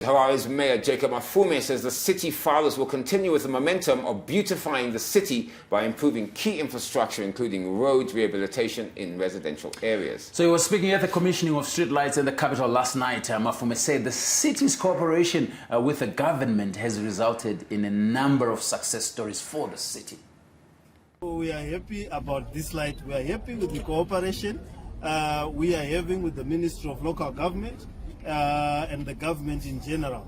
HRS Mayor Jacob Mafume says the city fathers will continue with the momentum of beautifying the city by improving key infrastructure, including roads, rehabilitation in residential areas. So he was speaking at the commissioning of streetlights in the capital last night. Mafume said the city's cooperation with the government has resulted in a number of success stories for the city. We are happy about this light. We are happy with the cooperation we are having with the Ministry of Local Government and the government in general.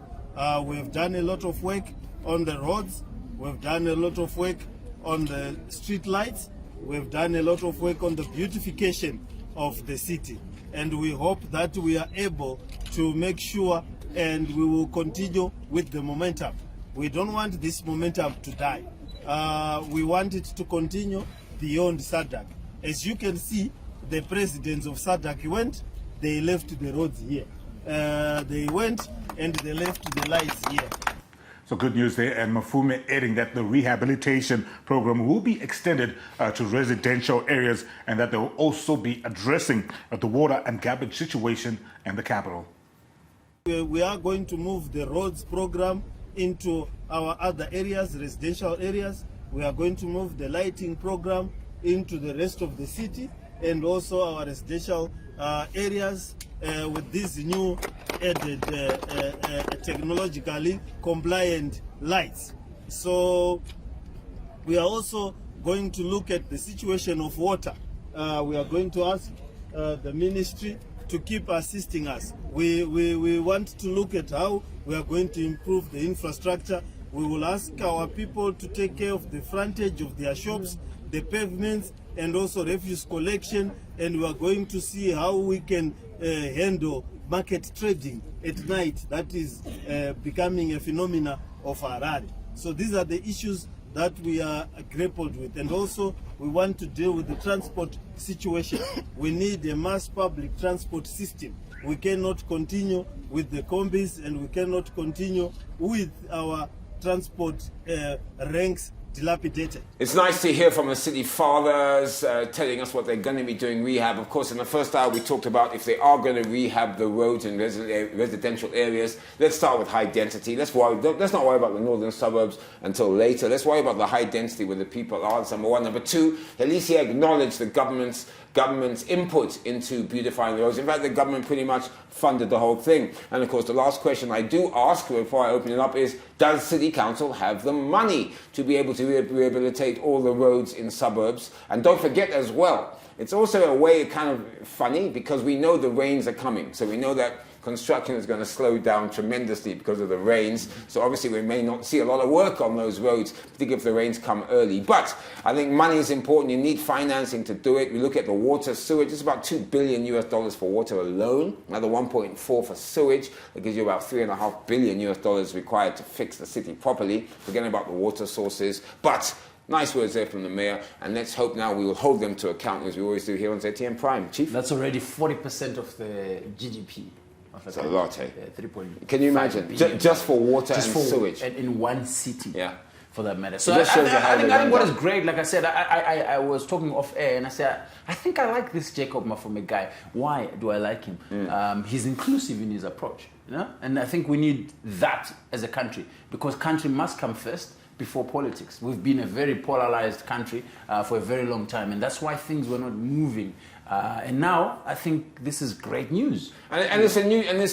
We have done a lot of work on the roads. We've done a lot of work on the street lights. We've done a lot of work on the beautification of the city. And we hope that we are able to make sure and we will continue with the momentum. We don't want this momentum to die. We want it to continue beyond SADC. As you can see, the presidents of SADC went, they left the roads here. They went and they left the lights here. So good news there, and Mafume adding that the rehabilitation program will be extended to residential areas and that they will also be addressing the water and garbage situation in the capital. We are going to move the roads program into our other areas, residential areas. We are going to move the lighting program into the rest of the city and also our residential areas with these new added technologically compliant lights. So we are also going to look at the situation of water. We are going to ask the ministry to keep assisting us. We want to look at how we are going to improve the infrastructure. We will ask our people to take care of the frontage of their shops, the pavements, and also refuse collection, and we are going to see how we can handle market trading at night. That is becoming a phenomena of Harare. So these are the issues that we are grappled with, and also we want to deal with the transport situation. We need a mass public transport system. We cannot continue with the combis, and we cannot continue with our transport ranks dilapidated. It's nice to hear from the city fathers telling us what they're going to be doing rehab. Of course, in the first hour we talked about if they are going to rehab the roads in residential areas. Let's start with high density. Let's not worry about the northern suburbs until later. Let's worry about the high density where the people are. That's number one. Number two, at least he acknowledged the government's input into beautifying the roads. In fact, the government pretty much funded the whole thing. And of course, the last question I do ask before I open it up is, does City Council have the money to be able to rehabilitate all the roads in suburbs? And don't forget as well, it's also a way kind of funny because we know the rains are coming. So we know that construction is going to slow down tremendously because of the rains. So obviously we may not see a lot of work on those roads, particularly if the rains come early. But I think money is important. You need financing to do it. We look at the water, sewage. It's about $2 billion for water alone. Another 1.4 for sewage. That gives you about $3.5 billion required to fix the city properly. Forgetting about the water sources. But nice words there from the mayor, and let's hope now we will hold them to account as we always do here on ZTM Prime. Chief? That's already 40% of the GDP. That's a lot, eh? 3.5 Can you imagine? Just for water and sewage. And in one city. Yeah. For that matter. So I think what is great, like I said, I was talking off air and I said, I think I like this Jacob Mafume guy. Why do I like him? He's inclusive in his approach. You know? And I think we need that as a country because country must come first before politics. We've been a very polarized country for a very long time, and that's why things were not moving. And now I think this is great news. And it's a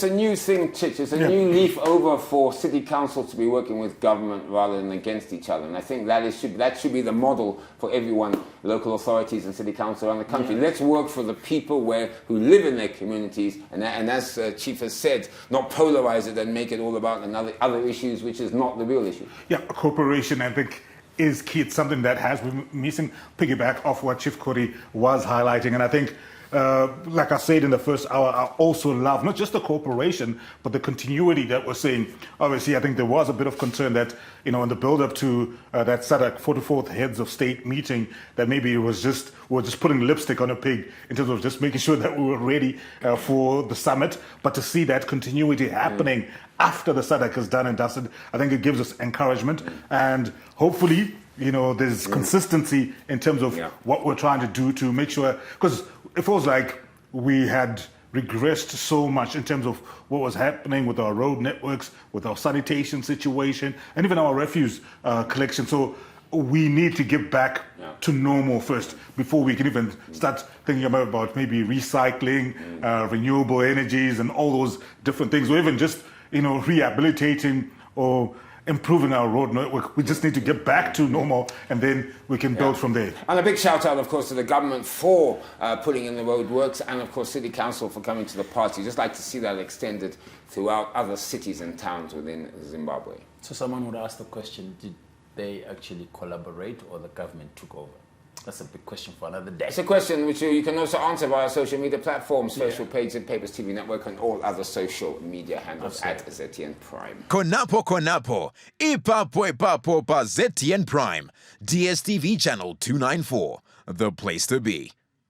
new thing, Chich. It's a new leaf over for city council to be working with government rather than against each other. And I think that should be the model for everyone, local authorities and city council around the country. Yeah. Let's work for the people who live in their communities, and as Chief has said, not polarize it and make it all about other issues, which is not the real issue. Yeah, cooperation, I think, is key. It's something that has been missing. Piggyback off what Chief Kori was highlighting, and I think, like I said in the first hour, I also love not just the cooperation, but the continuity that we're seeing. Obviously, I think there was a bit of concern that, in the build-up to that SADC 44th Heads of State meeting, that maybe we were just putting lipstick on a pig in terms of just making sure that we were ready for the summit. But to see that continuity happening after the SADC is done and dusted, I think it gives us encouragement, and hopefully, there's consistency in terms of what we're trying to do to make sure, because it feels like we had regressed so much in terms of what was happening with our road networks, with our sanitation situation, and even our refuse collection. So we need to get back to normal first before we can even start thinking about maybe recycling, renewable energies, and all those different things, or even just rehabilitating or improving our road network. We just need to get back to normal, and then we can build from there. And a big shout out, of course, to the government for putting in the road works, and of course City Council for coming to the party. Just like to see that extended throughout other cities and towns within Zimbabwe. So someone would ask the question, did they actually collaborate or the government took over? That's a big question for another day. It's a question which you can also answer via social media platforms, Facebook page at Papers TV Network, and all other social media handles at ZTN Prime. Konapo, ipapo pa ZTN Prime, DSTV channel 294, the place to be.